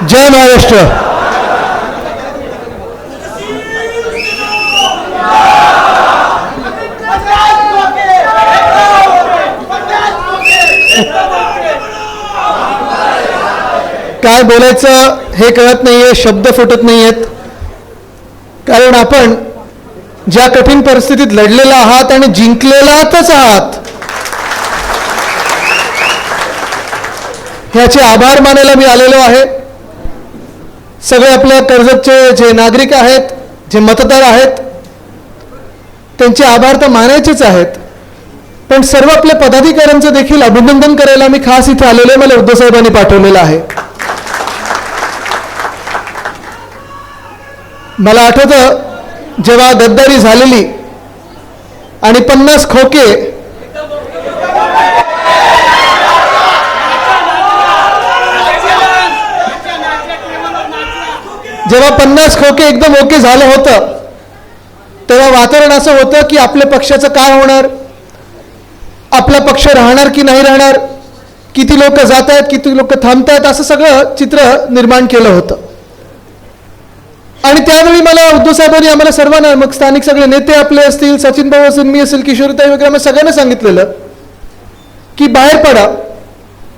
जय महाराष्ट्र. काय बोलायचं हे कळत नाहीये, शब्द फुटत नाहीयेत. कारण आपण ज्या कठीण परिस्थितीत लढलेला आहात आणि जिंकलेलाच आहात, ह्याचे आभार मानायला मी आलेलो आहे. सगळे आपल्या कर्जतचे जे नागरिक आहेत, जे मतदार आहेत, त्यांचे आभार तर मानायचेच आहेत, पण सर्व आपल्या पदाधिकाऱ्यांचं देखील अभिनंदन करायला मी खास इथे आलेलो आहे. मला उद्धव साहेबांनी पाठवलेलं आहे. मला आठवतं जेव्हा गद्दारी झालेली आणि 50 खोके जेव्हा 50 खोके एकदम ओके झालं होतं, तेव्हा वातावरण असं होतं की आपल्या पक्षाचं काय होणार, आपला पक्ष राहणार की नाही राहणार, किती लोक जात आहेत, किती लोक थांबतायत, असं सगळं चित्र निर्माण केलं होतं. आणि त्यावेळी मला उद्धव साहेबांनी आम्हाला सर्वांना, मग स्थानिक सगळे नेते आपले असतील, सचिन भाऊ असेल, मी असेल, किशोरताई वगैरे, आम्हाला सगळ्यांना सांगितलेलं की बाहेर पडा.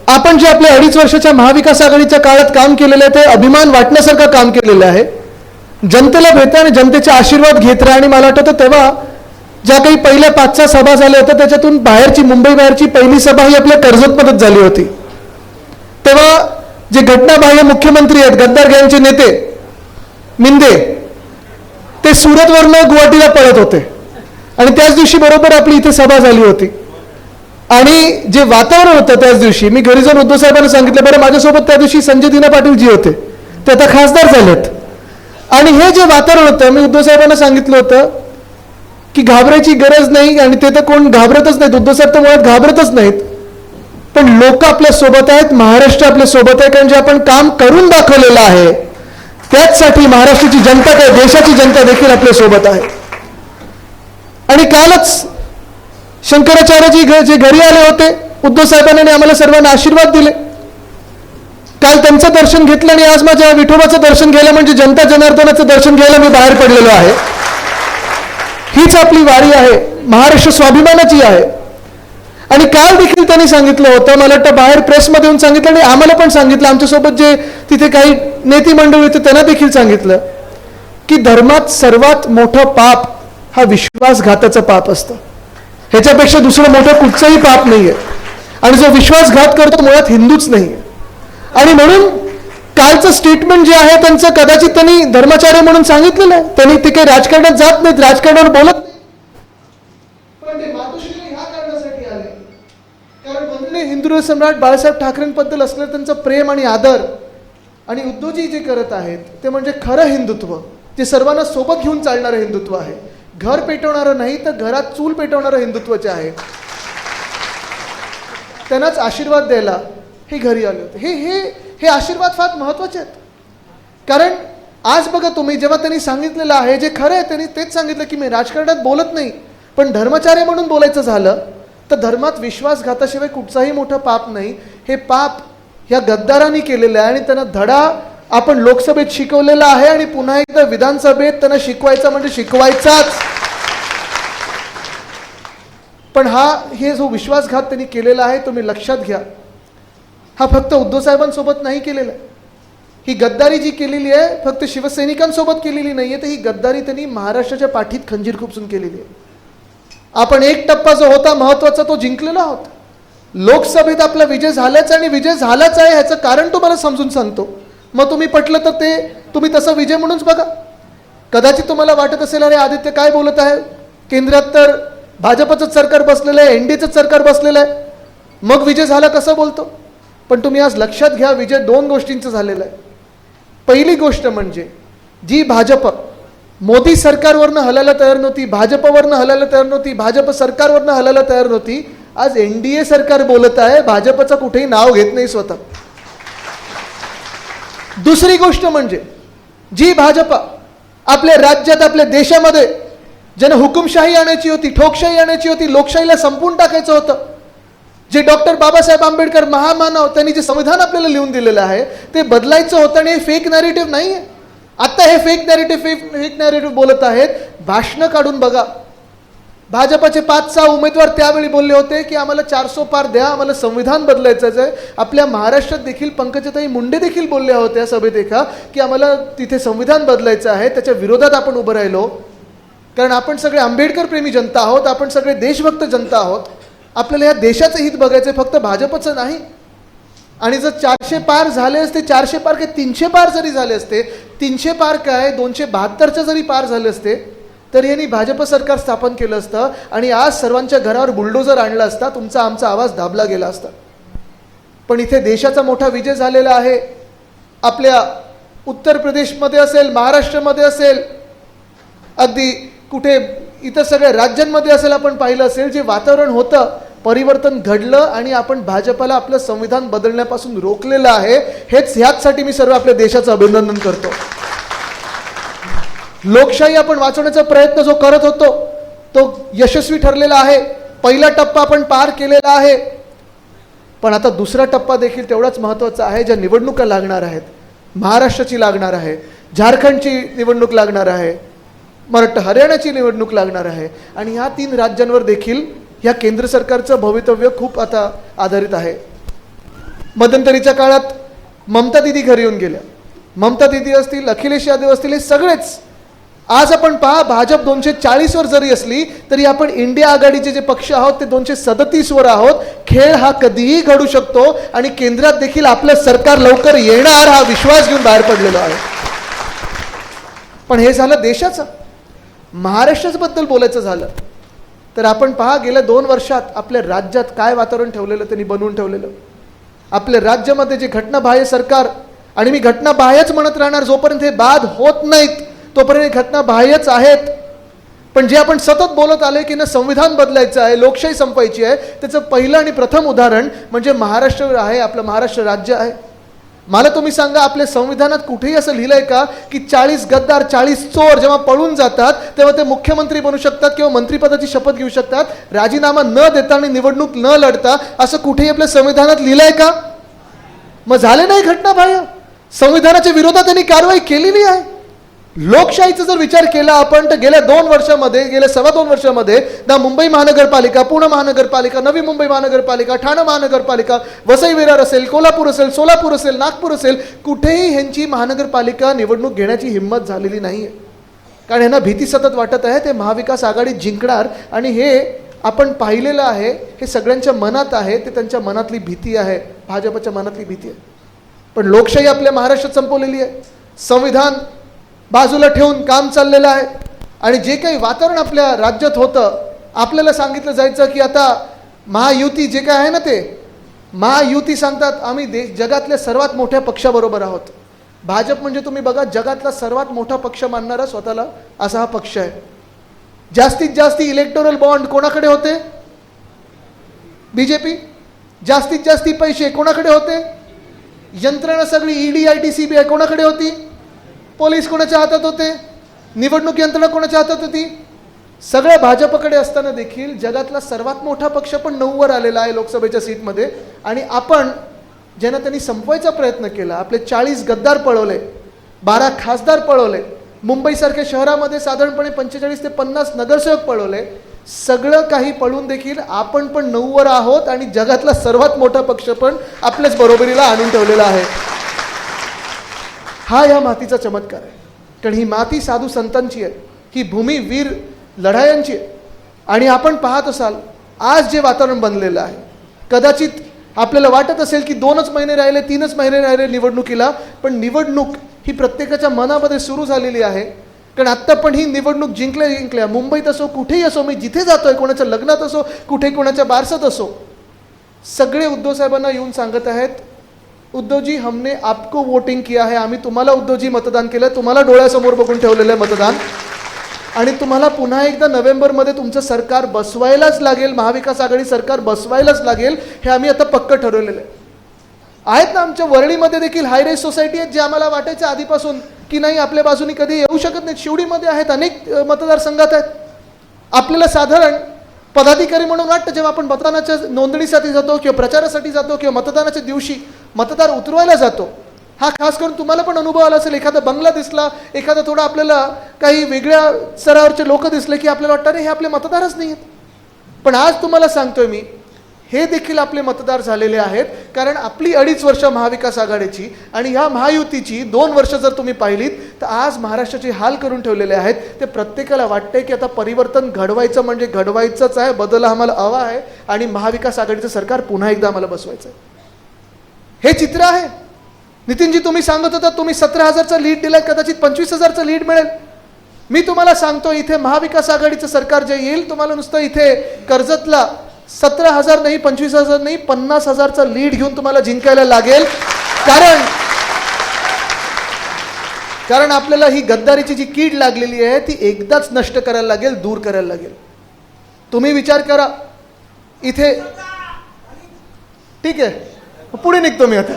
आपण जे आपल्या 2.5 वर्षाच्या महाविकास आघाडीच्या काळात काम केलेलं आहे ते अभिमान वाटण्यासारखं काम केलेलं आहे. जनतेला भेटा आणि जनतेचे आशीर्वाद घेत राहा. आणि मला आठवतं तेव्हा ज्या काही पहिल्या 5-6 सभा झाल्या होत्या, त्याच्यातून बाहेरची, मुंबई बाहेरची पहिली सभा ही आपल्या कर्जतमध्येच झाली होती. तेव्हा जे घटनाबाह्य मुख्यमंत्री आहेत, गद्दार गँगचे नेते मिंदे, ते सुरतवरनं गुवाहाटीला पळत होते आणि त्याच दिवशी बरोबर आपली इथे सभा झाली होती. आणि जे वातावरण होतं त्याच दिवशी, मी घरी जाऊन उद्धव साहेबांना सांगितलं, बरं माझ्यासोबत त्या दिवशी संजय दिना पाटील जी होते, ते आता खासदार झालेत. आणि हे जे वातावरण होतं, मी उद्धव साहेबांना सांगितलं होतं की घाबरायची गरज नाही. आणि ते तर कोण घाबरतच नाहीत, उद्धव साहेब तर मुळात घाबरतच नाहीत. पण लोक आपल्या सोबत आहेत, महाराष्ट्र आपल्या सोबत आहे, कारण जे आपण काम करून दाखवलेलं आहे त्याचसाठी महाराष्ट्राची जनता, काय देशाची जनता देखील आपल्या सोबत आहे. आणि कालच शंकराचार्यजी जे घरी आले होते, उद्धव साहेबांनी आम्हाला सर्वांना आशीर्वाद दिले. काल त्यांचं दर्शन घेतलं आणि आज माझ्या विठोबाचं दर्शन घ्यायला, म्हणजे जनता जनार्दनाचं दर्शन घ्यायला मी बाहेर पडलेलो आहे. हीच आपली वारी आहे, महाराष्ट्र स्वाभिमानाची आहे. आणि काल देखील त्यांनी सांगितलं होतं, मला वाटतं बाहेर प्रेसमध्ये येऊन सांगितलं आणि आम्हाला पण सांगितलं, आमच्यासोबत जे तिथे काही नेते मंडळी होते त्यांना देखील सांगितलं की धर्मात सर्वात मोठं पाप हा विश्वासघाताचं पाप असतं. ह्याच्यापेक्षा दुसरं मोठं कुठचंही पाप नाहीये. आणि जो विश्वासघात करतो मुळात हिंदूच नाहीये. आणि म्हणून कालचं स्टेटमेंट जे आहे त्यांचं, कदाचित त्यांनी धर्माचार्य म्हणून सांगितलेलं आहे, त्यांनी ते काही राजकारणात जात नाहीत, राजकारणावर बोलत नाही, पण ते मातोश्री ह्या कारणासाठी आले कारण वंदनीय हिंदू सम्राट बाळासाहेब ठाकरेंबद्दल असलेलं त्यांचं प्रेम आणि आदर, आणि उद्धवजी जे करत आहेत ते म्हणजे खरं हिंदुत्व, जे सर्वांना सोबत घेऊन चालणारं हिंदुत्व आहे. घर पेटवणारं नाही, तर घरात चूल पेटवणारं हिंदुत्वाचे आहे. त्यांनाच आशीर्वाद द्यायला हे घरी आले होते. हे आशीर्वाद फार महत्वाचे आहेत. कारण आज बघा तुम्ही, जेव्हा त्यांनी सांगितलेलं आहे जे खरं आहे, त्यांनी तेच सांगितलं की मी राजकारणात बोलत नाही, पण धर्माचार्य म्हणून बोलायचं झालं तर धर्मात विश्वासघाताशिवाय कुठचाही मोठं पाप नाही. हे पाप ह्या गद्दारांनी केलेलं आहे आणि त्यांना धडा आपण लोकसभेत शिकवलेला आहे आणि पुन्हा एकदा विधानसभेत त्यांना शिकवायचा म्हणजे शिकवायचाच. पण हे जो विश्वासघात त्यांनी केलेला आहे, तुम्ही लक्षात घ्या, हा फक्त उद्धव साहेबांसोबत नाही केलेला आहे. ही गद्दारी जी केलेली आहे फक्त शिवसैनिकांसोबत केलेली नाहीये, तर ही गद्दारी त्यांनी महाराष्ट्राच्या पाठीत खंजीर खुपसून केलेली आहे. आपण एक टप्पा जो होता महत्वाचा तो जिंकलेला होता. लोकसभेत आपला विजय झालाच आणि विजय झालाच आहे, ह्याचं कारण तुम्हाला समजून सांगतो. मग तुम्ही पटलं तर ते तुम्ही तसा विजय म्हणूनच बघा. कदाचित तुम्हाला वाटत असेल, अरे आदित्य काय बोलत आहे, केंद्रात तर भाजपचं सरकार बसलेलं आहे, एनडीएचं सरकार बसलेलं आहे, मग विजय झाला कसं बोलतो. पण तुम्ही आज लक्षात घ्या, विजय 2 गोष्टींचा झालेला आहे. पहिली गोष्ट म्हणजे जी भाजप मोदी सरकारवरनं हलायला तयार नव्हती, भाजपवरनं हलायला तयार नव्हती, भाजप सरकारवरनं हलायला तयार नव्हती, आज एनडीए सरकार बोलत आहे, भाजपचं कुठेही नाव घेत नाही स्वतः. दुसरी गोष्ट म्हणजे जी भाजप आपल्या राज्यात, आपल्या देशामध्ये ज्यानं हुकुमशाही आणायची होती, ठोकशाही आणायची होती, लोकशाहीला संपवून टाकायचं होतं, जे डॉक्टर बाबासाहेब आंबेडकर महामानव त्यांनी जे संविधान आपल्याला लिहून दिलेलं आहे ते बदलायचं होतं आणि हे फेक नॅरेटिव्ह नाही आहे. आता हे फेक नॅरेटिव्ह बोलत आहेत. भाषणं काढून बघा. भाजपाचे 5-6 उमेदवार त्यावेळी बोलले होते की आम्हाला 400 पार द्या, आम्हाला संविधान बदलायचंच आहे. आपल्या महाराष्ट्रात देखील पंकजाताई मुंडे देखील बोलल्या होत्या सभेत एका की आम्हाला तिथे संविधान बदलायचं आहे. त्याच्या विरोधात आपण उभं राहिलो, कारण आपण सगळे आंबेडकर प्रेमी जनता आहोत, आपण सगळे देशभक्त जनता आहोत. आपल्याला या देशाचं हित बघायचं, फक्त भाजपचं नाही. आणि जर 400 पार झाले असते, 400 पार काय 300 पार जरी झाले असते, 300 पार काय 272च्या जरी पार झाले असते, तर यांनी भाजप सरकार स्थापन केलं असतं आणि आज सर्वांच्या घरावर बुलडोजर आणला असता, तुमचा आमचा आवाज दाबला गेला असता. पण इथे देशाचा मोठा विजय झालेला आहे. आपल्या उत्तर प्रदेशमध्ये असेल, महाराष्ट्रामध्ये असेल, अगदी कुठे इतर सगळ्या राज्यांमध्ये असेल, आपण पाहिलं असेल जे वातावरण होतं परिवर्तन घडलं आणि आपण भाजपाला आपलं संविधान बदलण्यापासून रोखलेलं आहे. ह्याचसाठी मी सर्व आपल्या देशाचं अभिनंदन करतो. लोकशाही आपण वाचवण्याचा प्रयत्न जो करत होतो तो यशस्वी ठरलेला आहे. पहिला टप्पा आपण पार केलेला आहे, पण आता दुसरा टप्पा देखील तेवढाच महत्त्वाचा आहे. ज्या निवडणुका लागणार आहेत, महाराष्ट्राची लागणार आहे, झारखंडची निवडणूक लागणार आहे, मराठा हरियाणाची निवडणूक लागणार आहे आणि ह्या 3 राज्यांवर देखील ह्या केंद्र सरकारचं भवितव्य खूप आता आधारित आहे. मध्यंतरीच्या काळात ममता दिदी घरी येऊन गेल्या. ममता दिदी असतील, अखिलेश यादव असतील, हे सगळेच आज आपण पहा भाजप 240 वर जरी असली तरी आपण इंडिया आघाडीचे जे पक्ष आहोत ते 237 वर आहोत. खेळ हा कधीही घडू शकतो आणि केंद्रात देखील आपलं सरकार लवकर येणार हा विश्वास घेऊन बाहेर पडलेला आहे. पण हे झालं देशाचं. महाराष्ट्राबद्दल बोलायचं झालं तर आपण पहा गेल्या 2 वर्षात आपल्या राज्यात काय वातावरण ठेवलेलं त्यांनी बनवून ठेवलेलं. आपल्या राज्यामध्ये जे घटनाबाह्य सरकार, आणि मी घटनाबाह्यच म्हणत राहणार जोपर्यंत हे बाद होत नाहीत तोपर्यंत घटनाबाह्यच आहेत. पण जे आपण सतत बोलत आले की ना संविधान बदलायचं आहे, लोकशाही संपवायची आहे, त्याचं पहिलं आणि प्रथम उदाहरण म्हणजे महाराष्ट्र आहे, आपलं महाराष्ट्र राज्य आहे. मला तुम्ही सांगा आपल्या संविधानात कुठेही असं लिहिलंय का की 40 गद्दार 40 चोर जेव्हा पळून जातात तेव्हा ते मुख्यमंत्री बनू शकतात किंवा मंत्रिपदाची शपथ घेऊ शकतात राजीनामा न देता आणि निवडणूक न लढता? असं कुठेही आपल्या संविधानात लिहिलंय का? मग झाले नाही घटनाबाह्य. संविधानाच्या विरोधात त्यांनी कारवाई केलेली आहे. लोकशाहीचा जर विचार केला आपण तर गेल्या 2 वर्षामध्ये, गेल्या 2.25 वर्षामध्ये ना मुंबई महानगरपालिका, पुणे महानगरपालिका, नवी मुंबई महानगरपालिका, ठाणे महानगरपालिका, वसई विरार असेल, कोल्हापूर असेल, सोलापूर असेल, नागपूर असेल, कुठेही ह्यांची महानगरपालिका निवडणूक घेण्याची हिंमत झालेली नाही आहे. कारण ह्यांना भीती सतत वाटत आहे ते महाविकास आघाडी जिंकणार आणि हे आपण पाहिलेलं आहे. हे सगळ्यांच्या मनात आहे, ते त्यांच्या मनातली भीती आहे, भाजपच्या मनातली भीती आहे. पण लोकशाही आपल्या महाराष्ट्रात संपवलेली आहे. संविधान बाजूला ठेवून काम चाललेलं आहे आणि जे काही वातावरण आपल्या राज्यात होतं, आपल्याला सांगितलं जायचं की आता महायुती जे काय आहे ना ते महायुती सांगतात आम्ही जगातल्या सर्वात मोठ्या पक्षाबरोबर आहोत. भाजप म्हणजे तुम्ही बघा जगातला सर्वात मोठा पक्ष मानणारा स्वतःला असा हा पक्ष आहे. जास्तीत जास्त इलेक्टोरल बॉन्ड कोणाकडे होते? बीजेपी. जास्तीत जास्त पैसे कोणाकडे होते? यंत्रणा सगळी ईडी, आयटी, सीबीआय कोणाकडे होती? पोलीस कोणाच्या हातात होते? निवडणूक यंत्रणा कोणाच्या हातात होती? सगळ्या भाजपकडे असताना देखील जगातला सर्वात मोठा पक्ष पण 9 वर आलेला आहे लोकसभेच्या सीटमध्ये. आणि आपण ज्यांना त्यांनी संपवायचा प्रयत्न केला, आपले 40 गद्दार पळवले, 12 खासदार पळवले, मुंबईसारख्या शहरामध्ये साधारणपणे 45 ते 50 नगरसेवक पळवले. सगळं काही पळून देखील आपण पण 9 वर आहोत आणि जगातला सर्वात मोठा पक्ष पण आपल्याच बरोबरीला आणून ठेवलेला आहे. हा या मातीचा चमत्कार आहे. कारण ही माती साधू संतांची आहे, ही भूमी वीर लढायांची आहे. आणि आपण पाहत असाल आज जे वातावरण बनलेलं आहे, कदाचित आपल्याला वाटत असेल की 2च महिने राहिले, 3च महिने राहिले निवडणुकीला, पण निवडणूक ही प्रत्येकाच्या मनामध्ये सुरू झालेली आहे. कारण आत्ता पण ही निवडणूक जिंकल्या मुंबईत असो, कुठेही असो, मी जिथे जातोय, कोणाच्या लग्नात असो, कुठे कोणाच्या बारसात असो, सगळे उद्धव साहेबांना येऊन सांगत आहेत उद्धवजी हमने आपको वोटिंग किया है, आम्ही तुम्हाला उद्धवजी मतदान केलं, तुम्हाला डोळ्यासमोर बघून ठेवलेलं आहे मतदान आणि तुम्हाला पुन्हा एकदा नोव्हेंबरमध्ये तुमचं सरकार बसवायलाच लागेल, महाविकास आघाडी सरकार बसवायलाच लागेल, हे आम्ही आता पक्क ठरवलेलं आहे. आहेत ना आमच्या वरळीमध्ये देखील हायरेज सोसायटी आहेत जे आम्हाला वाटायचं आधीपासून की नाही आपल्या बाजूनी कधी येऊ शकत नाहीत. शिवडीमध्ये आहेत, अनेक मतदारसंघात आहेत. आपल्याला साधारण पदाधिकारी म्हणून वाटतं जेव्हा आपण मतदानाच्या नोंदणीसाठी जातो किंवा प्रचारासाठी जातो किंवा मतदानाच्या दिवशी मतदार उतरवायला जातो, हा खास करून तुम्हाला पण अनुभव आला असेल, एखादा बंगला दिसला, एखादा थोडा आपल्याला काही वेगळ्या स्तरावरचे लोक दिसले की आपल्याला वाटतं अरे हे आपले मतदारच नाही आहेत. पण आज तुम्हाला सांगतोय मी, हे देखील आपले मतदार झालेले आहेत. कारण आपली 2.5 वर्ष महाविकास आघाडीची आणि ह्या महायुतीची 2 वर्ष जर तुम्ही पाहिलीत तर आज महाराष्ट्राचे हाल करून ठेवलेले आहेत. ते प्रत्येकाला वाटते की आता परिवर्तन घडवायचं म्हणजे घडवायचंच आहे, बदल आम्हाला हवा आहे आणि महाविकास आघाडीचं सरकार पुन्हा एकदा आम्हाला बसवायचं आहे. हे चित्र आहे. नितीनजी तुम्ही सांगत होता तुम्ही 17,000चा लीड दिलाय, कदाचित 25,000चा लीड मिळेल. मी तुम्हाला सांगतो इथे महाविकास आघाडीचं सरकार जे येईल, तुम्हाला नुसतं इथे कर्जतला 17,000 नाही, 25,000 नाही, 50,000चा लीड घेऊन तुम्हाला जिंकायला लागेल. कारण आपल्याला ही गद्दारीची जी कीड लागलेली आहे ती एकदाच नष्ट करायला लागेल, दूर करायला लागेल. तुम्ही विचार करा, इथे ठीक आहे पुढे निघतो मी आता,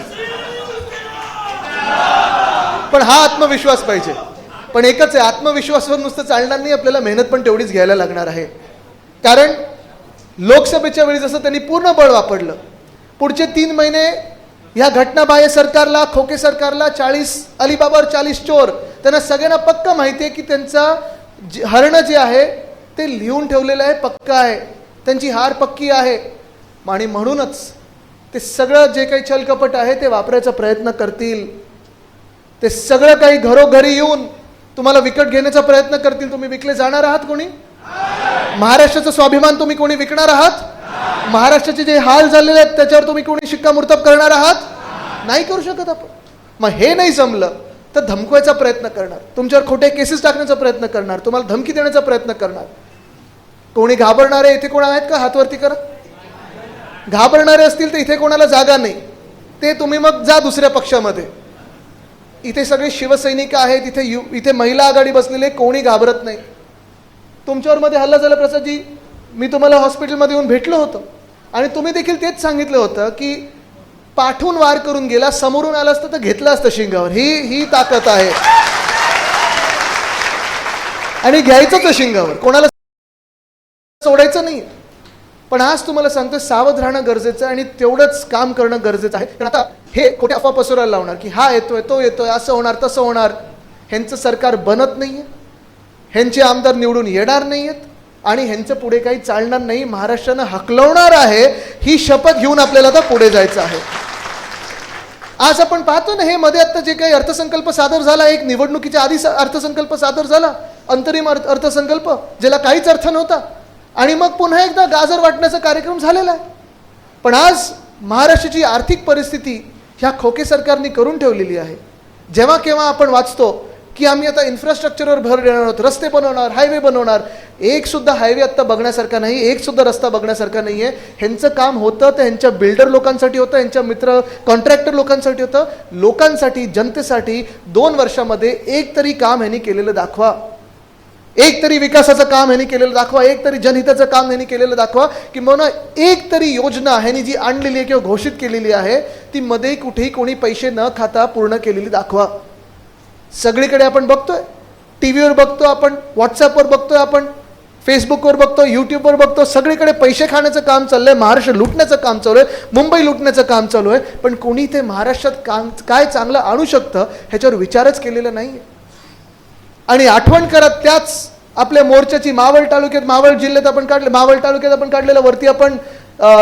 पण हा आत्मविश्वास पाहिजे. पण एकच आहे, आत्मविश्वासावर नुसतं चालणार नाही, आपल्याला मेहनत पण तेवढीच घ्यायला लागणार आहे. कारण लोकसभेच्या वेळी जसं त्यांनी पूर्ण बळ वापरलं, पुढचे 3 महिने ह्या घटनाबाह्य सरकारला, खोके सरकारला 40 अलिबाबावर 40 चोर, त्यांना सगळ्यांना पक्का माहिती आहे की त्यांचा हरणं जे आहे ते लिहून ठेवलेलं आहे, पक्का आहे, त्यांची हार पक्की आहे. आणि म्हणूनच ते सगळं जे काही छलकपट आहे ते वापरायचा प्रयत्न करतील. ते सगळं काही घरोघरी येऊन तुम्हाला विकत घेण्याचा प्रयत्न करतील. तुम्ही विकले जाणार आहात कोणी? महाराष्ट्राचा स्वाभिमान तुम्ही कोणी विकणार आहात? महाराष्ट्राचे जे हाल झालेले आहेत त्याच्यावर तुम्ही कोणी शिक्कामोर्तब करणार आहात? नाही करू शकत आपण. मग हे नाही जमलं तर धमकवायचा प्रयत्न करणार, तुमच्यावर खोटे केसेस टाकण्याचा प्रयत्न करणार, तुम्हाला धमकी देण्याचा प्रयत्न करणार. कोणी घाबरणारे इथे कोण आहेत का? हातवरती करत. घाबरणारे असतील तर इथे कोणाला जागा नाही, ते तुम्ही मग जा दुसऱ्या पक्षामध्ये. इथे सगळे शिवसैनिक आहेत, इथे महिला आघाडी बसलेले, कोणी घाबरत नाही. तुमच्यावर मध्ये हल्ला झाला प्रसादजी, मी तुम्हाला हॉस्पिटलमध्ये येऊन भेटलो होतो आणि तुम्ही देखील तेच सांगितलं होतं की पाठून वार करून गेला, समोरून आला असतं तर घेतलं असतं शिंगावर. ही ताकद आहे आणि घ्यायचंच शिंगावर, कोणाला सोडायचं नाही. पण आज तुम्हाला सांगतो सावध राहणं गरजेचं आहे आणि तेवढंच काम करणं गरजेचं आहे. कारण आता हे खोटे अफवा पसरायला लावणार की हा येतोय तो येतोय, असं होणार तसं होणार, ह्यांचं सरकार बनत नाहीये, ह्यांचे आमदार निवडून येणार नाहीयेत आणि ह्यांचं पुढे काही चालणार नाही, महाराष्ट्रानं हकलवणार आहे, ही शपथ घेऊन आपल्याला आता पुढे जायचं आहे. आज आपण पाहतो ना, हे मध्ये आता जे काही अर्थसंकल्प सादर झाला, एक निवडणुकीच्या आधी अर्थसंकल्प सादर झाला, अंतरिम अर्थसंकल्प ज्याला काहीच अर्थ नव्हता, आणि मग पुन्हा एकदा गाजर वाटण्याचा कार्यक्रम झालेला आहे. पण आज महाराष्ट्राची आर्थिक परिस्थिती ह्या खोके सरकारने करून ठेवलेली आहे. जेव्हा केव्हा आपण वाचतो की आम्ही आता इन्फ्रास्ट्रक्चरवर भर देणार आहोत, रस्ते बनवणार, हायवे बनवणार, एक सुद्धा हायवे आत्ता बघण्यासारखा नाही, एक सुद्धा रस्ता बघण्यासारखा नाही आहे. ह्यांचं काम होतं तर ह्यांच्या बिल्डर लोकांसाठी होतं, ह्यांच्या मित्र कॉन्ट्रॅक्टर लोकांसाठी होतं. लोकांसाठी, जनतेसाठी 2 वर्षामध्ये एक तरी काम ह्यांनी केलेलं दाखवा, एक तरी विकासाचं काम ह्यांनी केलेलं दाखवा, एक तरी जनहिताचं काम ह्यांनी केलेलं दाखवा, किंवा एक तरी योजना ह्यांनी जी आणलेली आहे किंवा घोषित केलेली आहे ती मध्ये कुठेही कोणी पैसे न खाता पूर्ण केलेली दाखवा. सगळीकडे आपण बघतोय, टीव्हीवर बघतो आपण, व्हॉट्सअपवर बघतोय आपण, फेसबुकवर बघतो, यूट्यूबवर बघतो, सगळीकडे पैसे खाण्याचं काम चाललंय, महाराष्ट्र लुटण्याचं काम चालू आहे, मुंबई लुटण्याचं काम चालू आहे. पण कोणी ते महाराष्ट्रात काय चांगलं आणू शकतं ह्याच्यावर विचारच केलेला नाही. आणि आठवण करत त्याच आपल्या मोर्चाची मावळ जिल्ह्यात आपण काढले, मावळ तालुक्यात आपण काढलेला, वरती आपण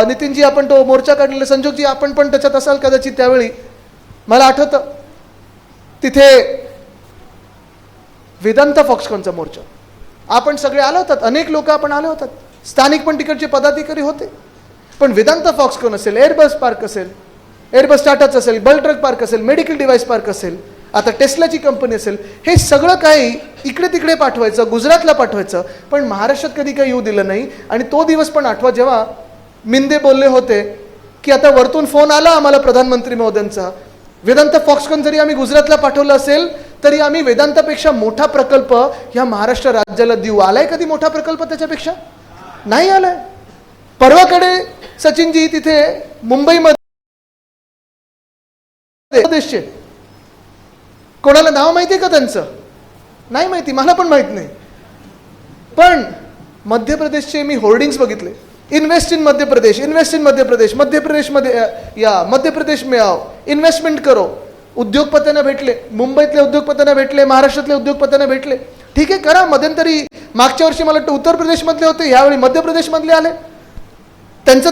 नितीनजी आपण तो मोर्चा काढलेला, संजोगजी आपण पण त्याच्यात असाल कदाचित त्यावेळी, मला आठवतं तिथे वेदांता फॉक्सकॉनचा मोर्चा, आपण सगळे आलो होतात, अनेक लोक आपण आले होतात, स्थानिक पण तिकडचे पदाधिकारी होते. पण वेदांता फॉक्सकॉन असेल, एअरबस पार्क असेल, एअरबस टाटाचं असेल, बल ट्रक पार्क असेल, मेडिकल डिव्हाइस पार्क असेल, आता टेस्लाची कंपनी असेल, हे सगळं काही इकडे तिकडे पाठवायचं, गुजरातला पाठवायचं, पण महाराष्ट्रात कधी काही येऊ दिलं नाही. आणि तो दिवस पण आठवा जेव्हा मिंदे बोलले होते की आता वरतून फोन आला आम्हाला प्रधानमंत्री महोदयांचा, वेदांता फॉक्सकॉन जरी आम्ही गुजरातला पाठवलं असेल तरी आम्ही वेदांतापेक्षा मोठा प्रकल्प ह्या महाराष्ट्र राज्याला देऊ. आलाय कधी मोठा प्रकल्प त्याच्यापेक्षा? नाही आलाय. परवाकडे सचिनजी तिथे मुंबईमध्ये देशचे, कोणाला नाव माहिती आहे का त्यांचं? नाही माहिती, मला पण माहित नाही. पण मध्य प्रदेशचे मी होर्डिंग्स बघितले, invest in Madhya Pradesh, invest in Madhya Pradesh, मध्य प्रदेशमध्ये या, मध्य प्रदेश में आओ, इन्व्हेस्टमेंट करो. उद्योगपत्यांना भेटले, मुंबईतल्या उद्योगपत्यांना भेटले, महाराष्ट्रातल्या उद्योगपत्यांना भेटले. ठीक आहे, करा. मध्यंतरी मागच्या वर्षी मला वाटतं उत्तर प्रदेशमधले होते, यावेळी मध्य प्रदेशमधले आले. त्यांचं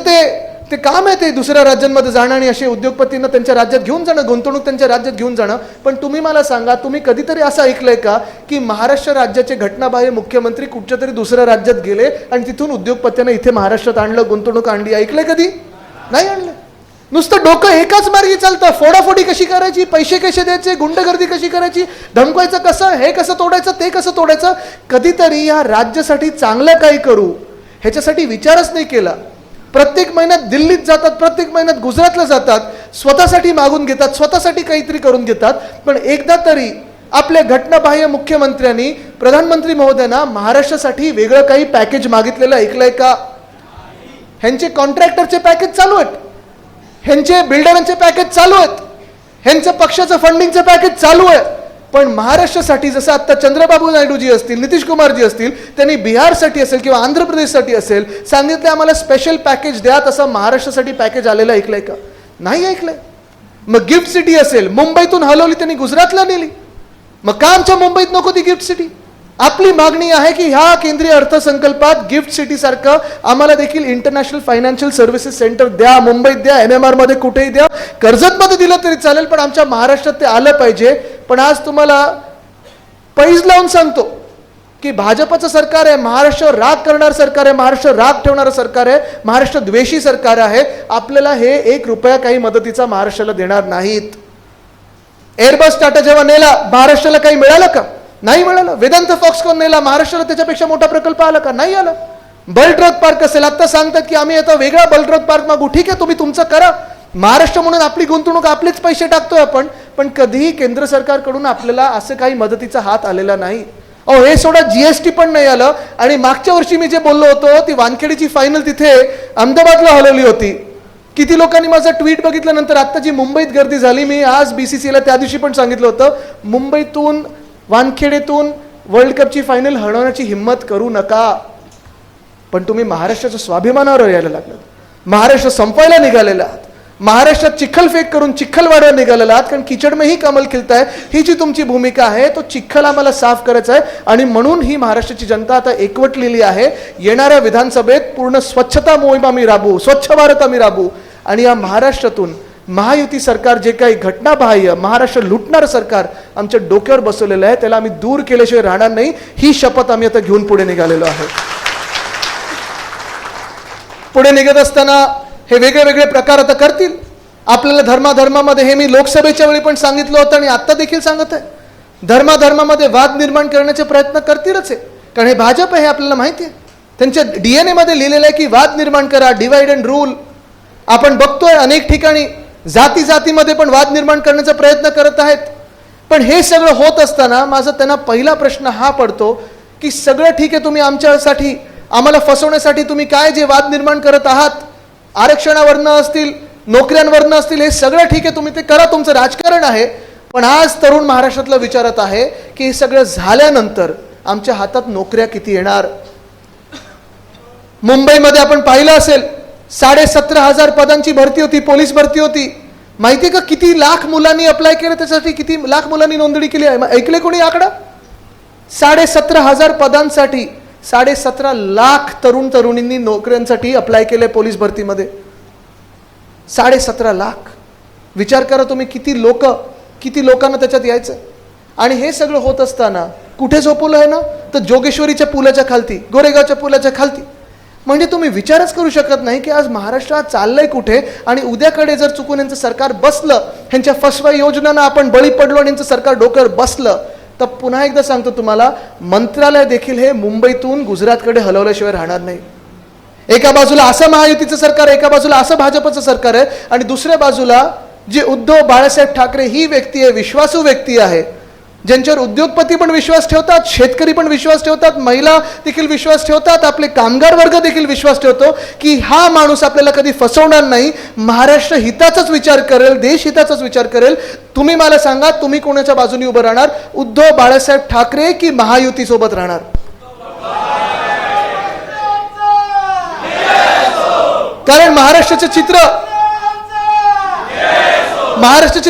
ते काम आहे ते दुसऱ्या राज्यांमध्ये जाणं आणि असे उद्योगपतींना त्यांच्या राज्यात घेऊन जाणं, गुंतवणूक त्यांच्या राज्यात घेऊन जाणं. पण तुम्ही मला सांगा, तुम्ही कधीतरी असं ऐकलंय का की महाराष्ट्र राज्याचे घटनाबाह्य मुख्यमंत्री कुठच्या तरी दुसऱ्या राज्यात गेले आणि तिथून उद्योगपत्यांना इथे महाराष्ट्रात आणलं, गुंतवणूक आणली? ऐकलंय कधी? नाही आणलं. नुसतं डोकं एकाच मार्गी चालतं. फोडाफोडी कशी करायची, पैसे कसे द्यायचे, गुंडगर्दी कशी करायची, धमकायचं कसं, हे कसं तोडायचं, ते कसं तोडायचं. कधीतरी या राज्यासाठी चांगलं काही करू ह्याच्यासाठी विचारच नाही केला. प्रत्येक महिन्यात दिल्लीत जातात, प्रत्येक महिन्यात गुजरातला जातात, स्वतःसाठी मागून घेतात, स्वतःसाठी काहीतरी करून घेतात. पण एकदा तरी आपल्या घटनाबाह्य मुख्यमंत्र्यांनी प्रधानमंत्री महोदयांना महाराष्ट्रासाठी वेगळं काही पॅकेज मागितलेलं ऐकलंय का? ह्यांचे कॉन्ट्रॅक्टरचे पॅकेज चालू आहेत, ह्यांचे बिल्डरांचे पॅकेज चालू आहेत, ह्यांचं पक्षाचं फंडिंगचं पॅकेज चालू आहे. पण महाराष्ट्रासाठी जसं आता चंद्रबाबू नायडूजी असतील, नितीश कुमारजी असतील, त्यांनी बिहारसाठी असेल किंवा आंध्र प्रदेशसाठी असेल सांगितलं आम्हाला स्पेशल पॅकेज द्या, तसं महाराष्ट्रासाठी पॅकेज आलेलं ऐकलंय का? नाही ऐकलंय. मग गिफ्ट सिटी असेल, मुंबईतून हलवली त्यांनी गुजरातला नेली. मग का आमच्या मुंबईत नको ती गिफ्ट सिटी? आपली मागणी आहे की ह्या केंद्रीय अर्थसंकल्पात गिफ्ट सिटी सारखं आम्हाला देखील इंटरनॅशनल फायनान्शियल सर्व्हिसेस सेंटर द्या, मुंबईत द्या, MMR मध्ये कुठेही द्या, कर्जतमध्ये दिलं तरी चालेल, पण आमच्या महाराष्ट्रात ते आलं पाहिजे. पण आज तुम्हाला पैज लावून सांगतो की भाजपचं सरकार आहे, महाराष्ट्र राग करणार सरकार आहे, महाराष्ट्र राग ठेवणारं सरकार आहे, महाराष्ट्र द्वेषी सरकार आहे. आपल्याला हे 1 रुपया काही मदतीचा महाराष्ट्राला देणार नाहीत. एअरबस टाटा जेव्हा नेला, महाराष्ट्राला काही मिळालं का? नाही मिळालं. वेदांत फॉक्सकॉन नेला, महाराष्ट्राला त्याच्यापेक्षा मोठा प्रकल्प आला का? नाही आला. बलड्रग पार्क असेल, आता सांगतात की आम्ही आता वेगळा बलड्रग पार्क मागू. ठीक आहे, तुम्ही तुमचं करा. महाराष्ट्र म्हणून आपली गुंतवणूक, आपलेच पैसे टाकतोय आपण, पण कधीही केंद्र सरकारकडून आपल्याला असं काही मदतीचा हात आलेला नाही. अहो हे सोडा, GST पण नाही आलं. आणि मागच्या वर्षी मी जे बोललो होतो ती वानखेडेची फायनल तिथे अहमदाबादला हलवली होती. किती लोकांनी माझा ट्विट बघितल्यानंतर आता जी मुंबईत गर्दी झाली, मी आज BCCला त्या दिवशी पण सांगितलं होतं, मुंबईतून वानखेडेतून वर्ल्ड कपची फायनल हरवण्याची हिंमत करू नका. पण तुम्ही महाराष्ट्राच्या स्वाभिमानावर यायला लागलात, महाराष्ट्र संपवायला निघालेला आहात, महाराष्ट्रात चिखलफेक करून चिखलवाड्यावर निघालेला आहात. कारण किचड में ही कमल खिलताय ही जी तुमची भूमिका आहे, तो चिखल आम्हाला साफ करायचा आहे. आणि म्हणून ही महाराष्ट्राची जनता आता एकवटलेली आहे. येणाऱ्या विधानसभेत पूर्ण स्वच्छता मोहीम आम्ही राबवू, स्वच्छ भारत आम्ही राबवू. आणि या महाराष्ट्रातून महायुती सरकार जे काही घटनाबाह्य महाराष्ट्र लुटणारं सरकार आमच्या डोक्यावर बसवलेलं आहे, त्याला आम्ही दूर केल्याशिवाय राहणार नाही. ही शपथ आम्ही आता घेऊन पुढे निघालेलो आहोत. पुढे निघत असताना हे वेगळे वेगळे प्रकार आता करतील. आपल्याला धर्माधर्मामध्ये, हे मी लोकसभेच्या वेळी पण सांगितलं होतं आणि आता देखील सांगत आहे, धर्माधर्मामध्ये वाद निर्माण करण्याचे प्रयत्न करतीलच आहे. कारण हे भाजप आहे, हे आपल्याला माहिती आहे. त्यांच्या DNA मध्ये लिहिलेलं आहे की वाद निर्माण करा, डिवाइड अँड रूल. आपण बघतोय अनेक ठिकाणी जाती जातीमध्ये पण वाद निर्माण करण्याचा प्रयत्न करत आहेत. पण हे सगळं होत असताना माझा त्यांना पहिला प्रश्न हा पडतो की सगळं ठीक आहे, तुम्ही आमच्यासाठी, आम्हाला फसवण्यासाठी तुम्ही काय जे वाद निर्माण करत आहात, आरक्षणावरनं असतील, नोकऱ्यांवरनं असतील, हे सगळं ठीक आहे, तुम्ही ते करा, तुमचं राजकारण आहे. पण आज तरुण महाराष्ट्रातला विचारत आहे की हे सगळं झाल्यानंतर आमच्या हातात नोकऱ्या किती येणार. मुंबईमध्ये आपण पाहिलं असेल 17,500 पदांची भरती होती, पोलीस भरती होती. माहिती का किती लाख मुलांनी अप्लाय केलं, त्यासाठी किती लाख मुलांनी नोंदणी केली आहे? ऐकले कोणी आकडा? 17,500 पदांसाठी 17.5 लाख तरुण तरुणींनी नोकऱ्यांसाठी अप्लाय केले पोलीस भरतीमध्ये. 17.5 लाख. विचार करा तुम्ही किती लोकांना त्याच्यात यायचं. आणि हे सगळं होत असताना कुठे झोपवलं आहे ना, तर जोगेश्वरीच्या पुलाच्या खालती, गोरेगावच्या पुलाच्या खालती. म्हणजे तुम्ही विचारच करू शकत नाही की आज महाराष्ट्रात चाललंय कुठे. आणि उद्याकडे जर चुकून यांचं सरकार बसलं, ह्यांच्या फसवाई योजनांना आपण बळी पडलो आणि यांचं सरकार डोक्यावर बसलं, तर पुन्हा एकदा सांगतो तुम्हाला, मंत्रालय देखील हे मुंबईतून गुजरातकडे हलवल्याशिवाय राहणार नाही. एका बाजूला असं महायुतीचं सरकार, एका बाजूला असं भाजपचं सरकार आहे, आणि दुसऱ्या बाजूला जे उद्धव बाळासाहेब ठाकरे ही व्यक्ती आहे, विश्वासू व्यक्ती आहे, ज्यांच्यावर उद्योगपती पण विश्वास ठेवतात, शेतकरी पण विश्वास ठेवतात, महिला देखील विश्वास ठेवतात, आपले कामगार वर्ग देखील विश्वास ठेवतो की हा माणूस आपल्याला कधी फसवणार नाही, महाराष्ट्र हिताचाच विचार करेल, देश हिताचाच विचार करेल. तुम्ही मला सांगा, तुम्ही कोणाच्या बाजूने उभं राहणार? उद्धव बाळासाहेब ठाकरे की महायुती सोबत राहणार? कारण महाराष्ट्राचे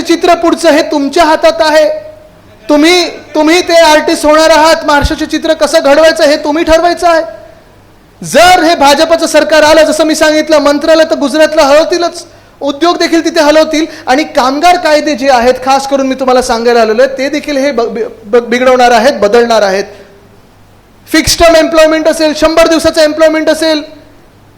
चित्र पुढचं हे तुमच्या हातात आहे. तुम्ही ते आर्टिस्ट होणार आहात. महाराष्ट्राचे चित्र कसं घडवायचं हे तुम्ही ठरवायचं आहे. जर हे भाजपचं सरकार आलं, जसं मी सांगितलं, मंत्रालय तर गुजरातला हलवतीलच, उद्योग देखील तिथे हलवतील, आणि कामगार कायदे जे आहेत, खास करून मी तुम्हाला सांगायला आलेलो आहे, ते देखील हे बिघडवणार आहेत, बदलणार आहेत. फिक्स टर्म एम्प्लॉयमेंट असेल, 100 दिवसाचं एम्प्लॉयमेंट असेल,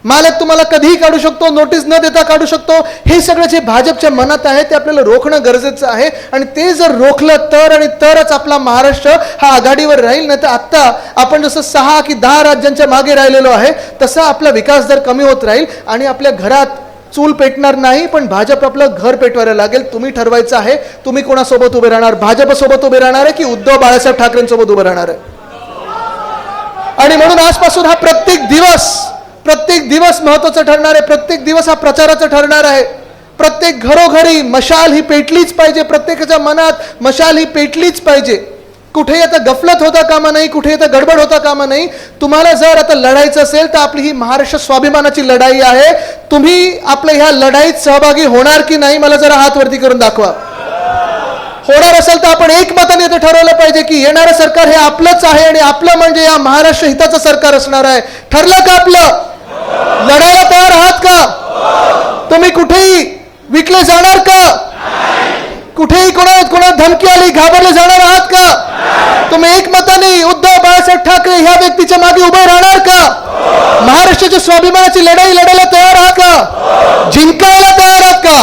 मालक तुम्हाला कधीही काढू शकतो, नोटीस न देता काढू शकतो. हे सगळं जे भाजपच्या मनात आहे ते आपल्याला रोखणं गरजेचं आहे. आणि ते जर रोखलं तर आणि तरच आपला महाराष्ट्र हा आघाडीवर राहील. नाही तर आत्ता आपण जसं 6 की 10 राज्यांच्या मागे राहिलेलो आहे, तसा आपला विकास दर कमी होत राहील आणि आपल्या घरात चूल पेटणार नाही, पण भाजप आपलं घर पेटवायला लागेल. तुम्ही ठरवायचं आहे तुम्ही कोणासोबत उभे राहणार. भाजपसोबत उभे राहणार आहे की उद्धव बाळासाहेब ठाकरेंसोबत उभे राहणार आहे. आणि म्हणून आजपासून हा प्रत्येक दिवस महत्वाचा ठरणार आहे. प्रत्येक दिवस हा प्रचाराचा ठरणार आहे. प्रत्येक घरोघरी मशाल ही पेटलीच पाहिजे. प्रत्येकाच्या मनात मशाल ही पेटलीच पाहिजे. कुठेही आता गफलत होता कामा नाही, कुठेही आता गडबड होता कामा नाही. तुम्हाला जर आता लढायचं असेल तर आपली ही महाराष्ट्र स्वाभिमानाची लढाई आहे. तुम्ही आपल्या ह्या लढाईत सहभागी होणार की नाही, मला जरा हात वरती करून दाखवा. होणार असेल तर आपण एकमताने ते ठरवलं पाहिजे की येणारं सरकार हे आपलंच आहे आणि आपलं म्हणजे या महाराष्ट्र हिताचं सरकार असणार आहे. ठरलं का आपलं? लढायला तयार आहात का? तुम्ही कुठेही विकले जाणार का? कुठेही कोणा धमकी आली घाबरले जाणार आहात का? तुम्ही एकमताने उद्धव बाळासाहेब ठाकरे ह्या व्यक्तीच्या मागे उभे राहणार का? महाराष्ट्राच्या स्वाभिमानाची लढाई लढायला तयार आहात का? जिंकायला तयार आहात का?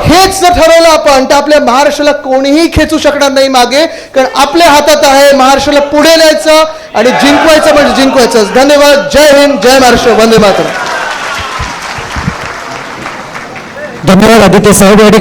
हेच जर ठरवलं आपण तर आपल्या महाराष्ट्राला कोणीही खेचू शकणार नाही मागे. कारण आपल्या हातात आहे महाराष्ट्राला पुढे न्यायचं आणि जिंकवायचं म्हणजे जिंकवायचं. धन्यवाद. जय हिंद, जय महाराष्ट्र, वंदे मातरम. धन्यवाद आदित्य साहेब.